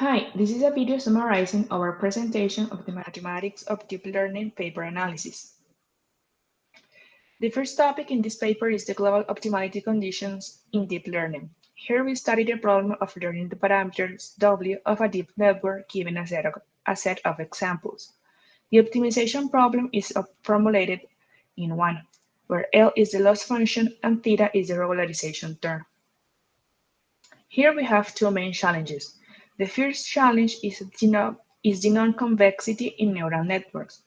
Hi, this is a video summarizing our presentation of the mathematics of deep learning paper analysis. The first topic in this paper is the global optimality conditions in deep learning. Here we study the problem of learning the parameters W of a deep network given a set of examples. The optimization problem is formulated in 1, where L is the loss function and theta is the regularization term. Here we have two main challenges. The first challenge is the non-convexity in neural networks.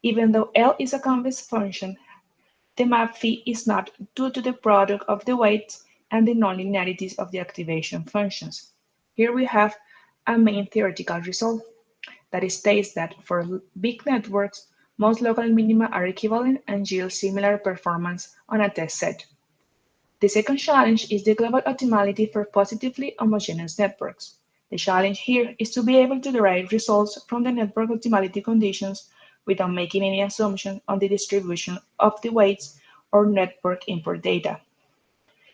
Even though L is a convex function, the map phi is not due to the product of the weights and the nonlinearities of the activation functions. Here we have a main theoretical result that states that for big networks, most local minima are equivalent and yield similar performance on a test set. The second challenge is the global optimality for positively homogeneous networks. The challenge here is to be able to derive results from the network optimality conditions without making any assumption on the distribution of the weights or network input data.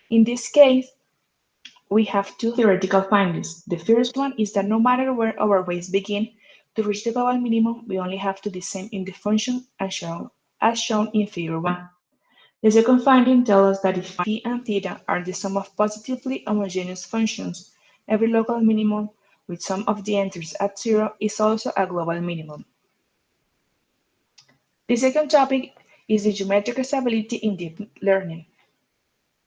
In this case, we have two theoretical findings. The first one is that no matter where our weights begin, to reach the global minimum, we only have to descend in the function as shown in figure 1. The second finding tells us that if phi and theta are the sum of positively homogeneous functions, every local minimum with some of the entries at 0 is also a global minimum. The second topic is the geometric stability in deep learning.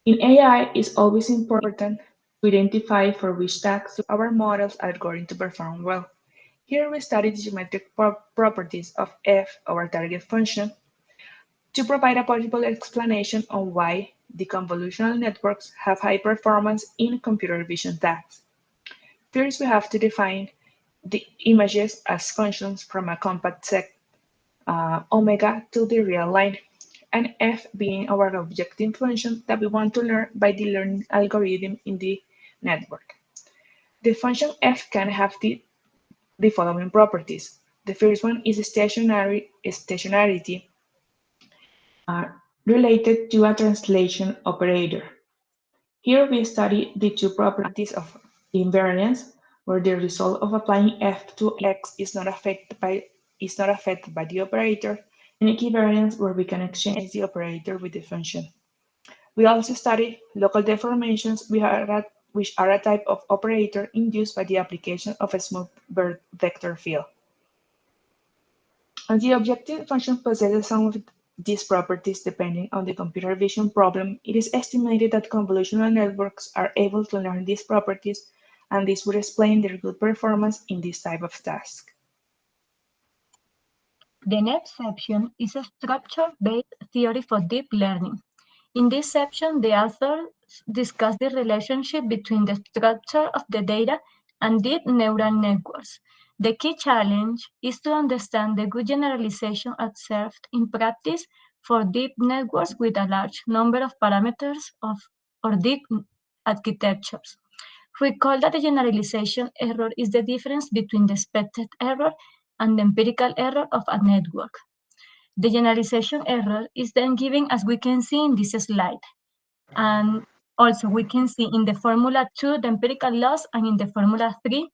In AI, it's always important to identify for which tasks our models are going to perform well. Here we study the geometric properties of f, our target function, to provide a possible explanation on why the convolutional networks have high performance in computer vision tasks. First, we have to define the images as functions from a compact set omega to the real line, and f being our objective function that we want to learn by the learning algorithm in the network. The function f can have the following properties. The first one is stationarity related to a translation operator. Here we study the two properties of invariance, where the result of applying f to x is not affected by the operator, and equivariance, where we can exchange the operator with the function. We also study local deformations, which are a type of operator induced by the application of a smooth vector field. And the objective function possesses some of these properties depending on the computer vision problem. It is estimated that convolutional networks are able to learn these properties, and this would explain their good performance in this type of task. The next section is a structure-based theory for deep learning. In this section, the authors discuss the relationship between the structure of the data and deep neural networks. The key challenge is to understand the good generalization observed in practice for deep networks with a large number of parameters or deep architectures. Recall that the generalization error is the difference between the expected error and the empirical error of a network. The generalization error is then given as we can see in this slide. And also we can see in the formula 2 the empirical loss, and in the formula 3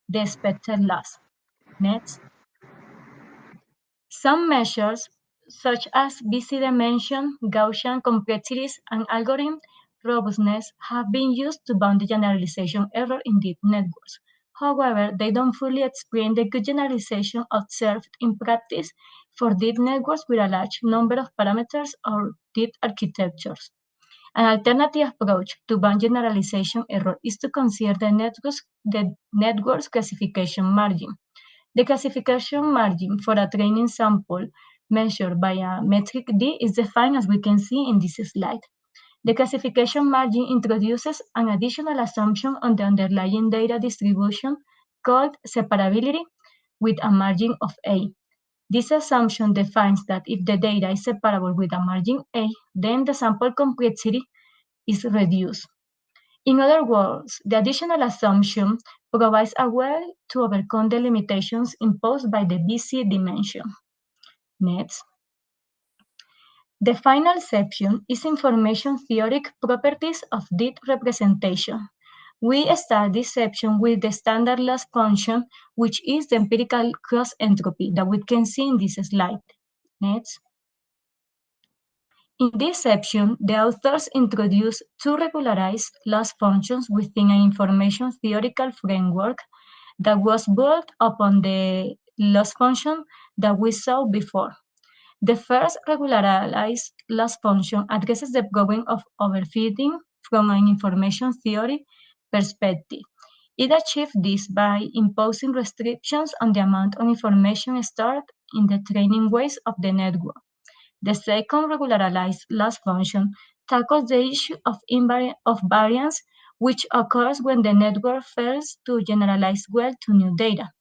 the expected loss. Next. Some measures such as BC dimension, Gaussian complexities, and algorithm robustness have been used to bound the generalization error in deep networks. However, they don't fully explain the good generalization observed in practice for deep networks with a large number of parameters or deep architectures. An alternative approach to bound generalization error is to consider the network's classification margin. The classification margin for a training sample measured by a metric D is defined as we can see in this slide. The classification margin introduces an additional assumption on the underlying data distribution called separability with a margin of A. This assumption defines that if the data is separable with a margin A, then the sample complexity is reduced. In other words, the additional assumption provides a way to overcome the limitations imposed by the BC dimension. Next. The final section is information theoretic properties of deep representation. We start this section with the standard loss function, which is the empirical cross entropy that we can see in this slide. Next. In this section, the authors introduce two regularized loss functions within an information theoretical framework that was built upon the loss function that we saw before. The first regularized loss function addresses the problem of overfitting from an information theory perspective. It achieved this by imposing restrictions on the amount of information stored in the training weights of the network. The second regularized loss function tackles the issue of variance, which occurs when the network fails to generalize well to new data,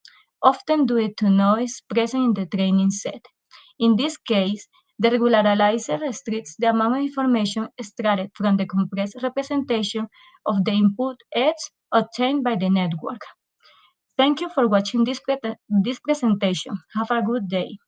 often due to noise present in the training set. In this case, the regularizer restricts the amount of information extracted from the compressed representation of the input edge obtained by the network. Thank you for watching this presentation. Have a good day.